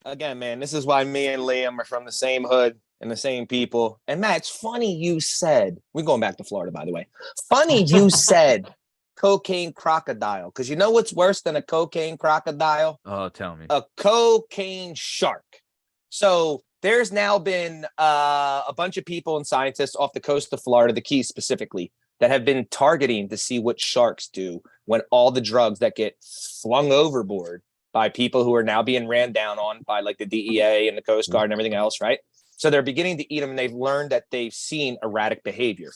again, man, this is why me and Liam are from the same hood and the same people. And Matt, it's funny you said, we're going back to Florida, by the way. Funny you said cocaine crocodile, because you know what's worse than a cocaine crocodile? Oh, tell me. A cocaine shark. So there's now been a bunch of people and scientists off the coast of Florida, the Keys specifically, that have been targeting to see what sharks do when all the drugs that get flung overboard by people who are now being ran down on by like the DEA and the Coast Guard and everything else, right? So they're beginning to eat them, and they've learned that they've seen erratic behavior.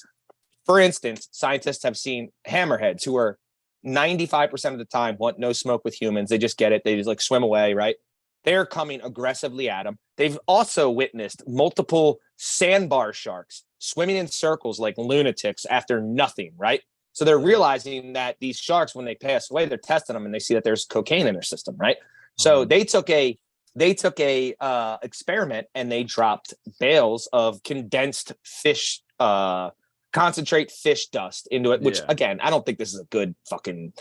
For instance, scientists have seen hammerheads who are 95% of the time want no smoke with humans. They just get it. They just like swim away, right? They're coming aggressively at them. They've also witnessed multiple sandbar sharks swimming in circles like lunatics after nothing, right? So they're realizing that these sharks, when they pass away, they're testing them and they see that there's cocaine in their system, right? So they took a experiment and they dropped bales of condensed fish, concentrate fish dust into it, which again, I don't think this is a good fucking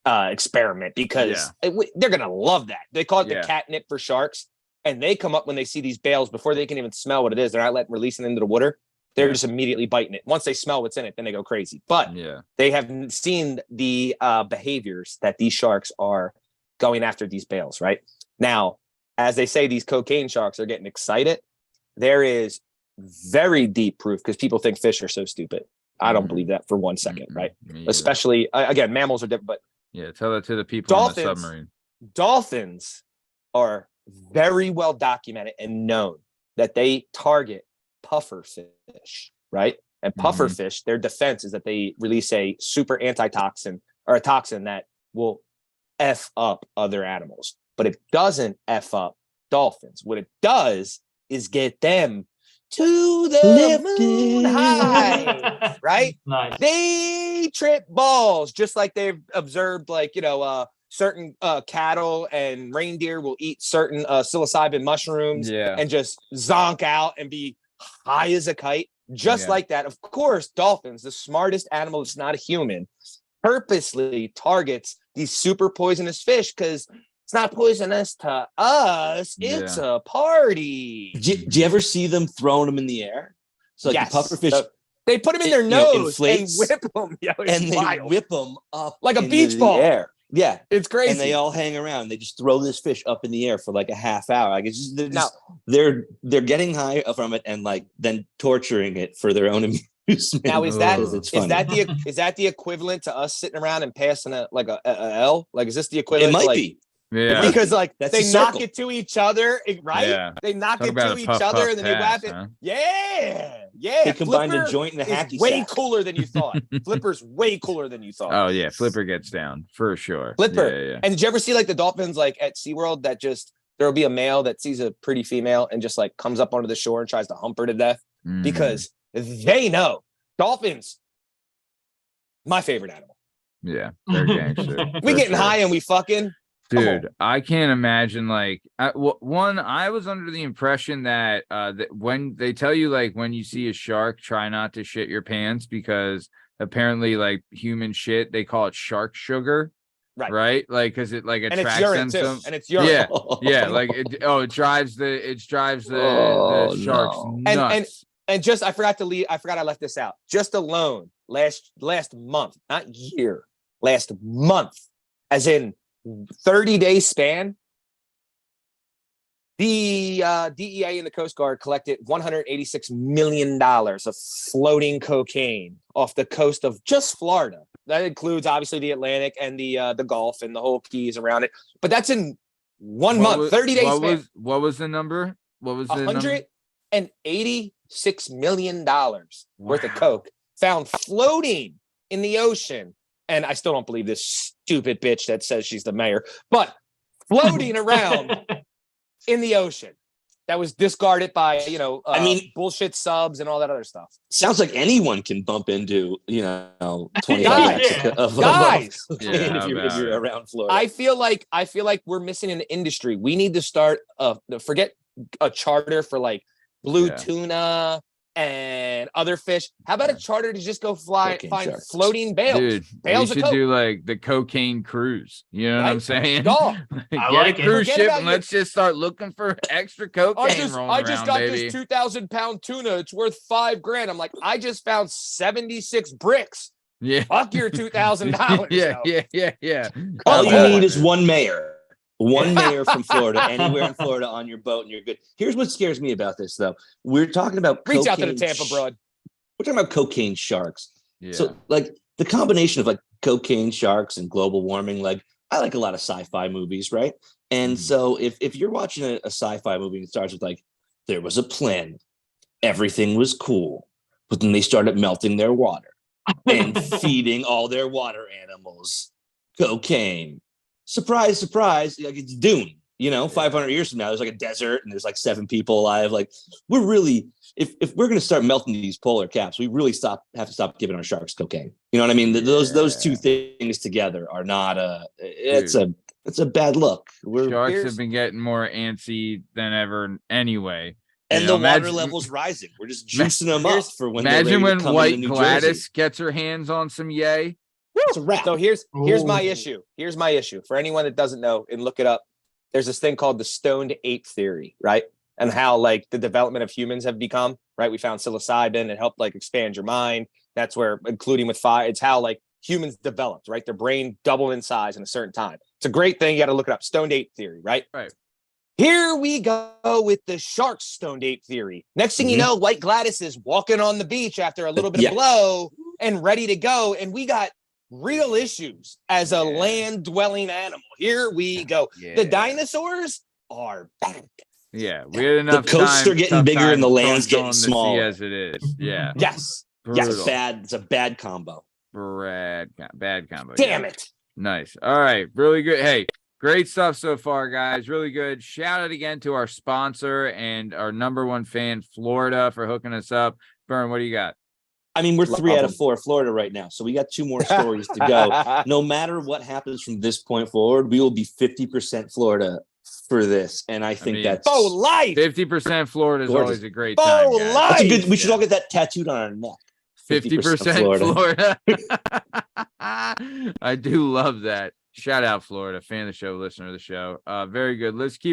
experiment because they're gonna love that. They call it the catnip for sharks, and they come up when they see these bales before they can even smell what it is. They're not releasing it into the water. They're just immediately biting it. Once they smell what's in it, then they go crazy. But they have seen the behaviors that these sharks are going after these bales, right? Now, as they say, these cocaine sharks are getting excited. There is very deep proof, because people think fish are so stupid. I don't believe that for 1 second, right? Especially, again, mammals are different, but tell that to the people on the submarine. Dolphins are very well documented and known that they target puffer fish, right? And puffer fish, their defense is that they release a super antitoxin, or a toxin that will F up other animals, but it doesn't F up dolphins. What it does is get them to the moon high, right? Nice. They trip balls, just like they've observed, like, certain cattle and reindeer will eat certain psilocybin mushrooms and just zonk out and be high as a kite. Just like that. Of course, dolphins, the smartest animal that's not a human, purposely targets these super poisonous fish because it's not poisonous to us. It's a party. Do you ever see them throwing them in the air? So like the pufferfish, they put them in their nose and whip them. And they whip them up like a beach ball. Air. Yeah, it's crazy. And they all hang around. They just throw this fish up in the air for like a half hour. Like it's just, they're getting high from it and like then torturing it for their own amusement. Now is that the equivalent to us sitting around and passing a L? Like, is this the equivalent? It might be. Yeah, because like they knock it to each other, right? Yeah. They knock it to each other and then they whap it. Huh? Yeah. They combined a joint and a hacky way cooler than you thought. Flipper's way cooler than you thought. Oh yeah, Flipper gets down for sure. Flipper. Yeah. And did you ever see like the dolphins like at SeaWorld that just there'll be a male that sees a pretty female and just like comes up onto the shore and tries to hump her to death because they know dolphins. My favorite animal. Yeah, they're gangster. We getting high and we fucking. Dude, I can't imagine I was under the impression that when they tell you like when you see a shark, try not to shit your pants because apparently like human shit, they call it shark sugar. Right? Like because it like attracts them too. And it's urine. Yeah. Like it drives the sharks nuts. And just I forgot I left this out. Just alone last month, not year, last month, as in 30-day span, the DEA and the Coast Guard collected $186 million of floating cocaine off the coast of just Florida. That includes obviously the Atlantic and the Gulf and the whole Keys around it. But that's in 1 month, 30 days span. What was the number? What was the $186 million worth of coke found floating in the ocean. And I still don't believe this stupid bitch that says she's the mayor, but floating around in the ocean that was discarded by, bullshit subs and all that other stuff. Sounds like anyone can bump into, 25 guys. If you're around Florida. I feel like we're missing an industry. We need to start forget a charter for like blue tuna and other fish. How about a charter to just go find sharks. floating bales? Dude, bales we should do like the cocaine cruise. You know what I'm saying? Dog. Get like a it. cruise Forget ship about and let's just start looking for extra cocaine rolling I just around, got baby. this 2,000-pound tuna. It's worth $5,000. I'm like, I just found 76 bricks. Yeah. Fuck your $2,000. Yeah. All you on, need is man. one mayor. One mayor from Florida, anywhere in Florida on your boat, and you're good. Here's what scares me about this, though. We're talking about Reach out to the cocaine Tampa, broad. We're talking about cocaine sharks. Yeah. So, like, the combination of like cocaine sharks and global warming, like, I like a lot of sci-fi movies, right? And so if you're watching a sci-fi movie and it starts with like, there was a planet, everything was cool, but then they started melting their water and feeding all their water animals cocaine. Surprise, surprise, like it's Dune. 500 years from now, there's like a desert and there's like 7 people alive. Like, we're really, if we're going to start melting these polar caps, we really have to stop giving our sharks cocaine. You know what I mean? Those two things together are not it's a bad look. Sharks have been getting more antsy than ever anyway. And the water level's rising. We're just juicing them up for when they're ready to come White into New Gladys Jersey. gets her hands on some yay. It's a wrap. So here's my issue. Here's my issue. For anyone that doesn't know, and look it up, there's this thing called the stoned ape theory, right? And how like the development of humans have become, right? We found psilocybin, it helped like expand your mind. That's where, including with fire, it's how like humans developed, right? Their brain doubled in size in a certain time. It's a great thing. You got to look it up. Stoned ape theory, right? Right. Here we go with the shark stoned ape theory. Next thing you know, White Gladys is walking on the beach after a little bit of blow and ready to go. And we got real issues as a land dwelling animal. Here we go. The dinosaurs are back. Yeah, we had enough. The coasts are getting bigger and the land's getting smaller as it is. Yeah. Yes. Brutal. Yes. It's a bad combo. Bad combo. Damn it. Nice. All right. Really good. Hey, great stuff so far, guys. Really good. Shout out again to our sponsor and our #1 fan, Florida, for hooking us up. Bern, what do you got? I mean, we're 3 out of 4 Florida right now, so we got 2 more stories to go. No matter what happens from this point forward, we will be 50% Florida for this, and I think that's life. 50% Florida is always a great Faux time. Guys. life. That's a good. We should all get that tattooed on our neck. 50% Florida. I do love that. Shout out Florida, fan of the show, listener of the show. Very good. Let's keep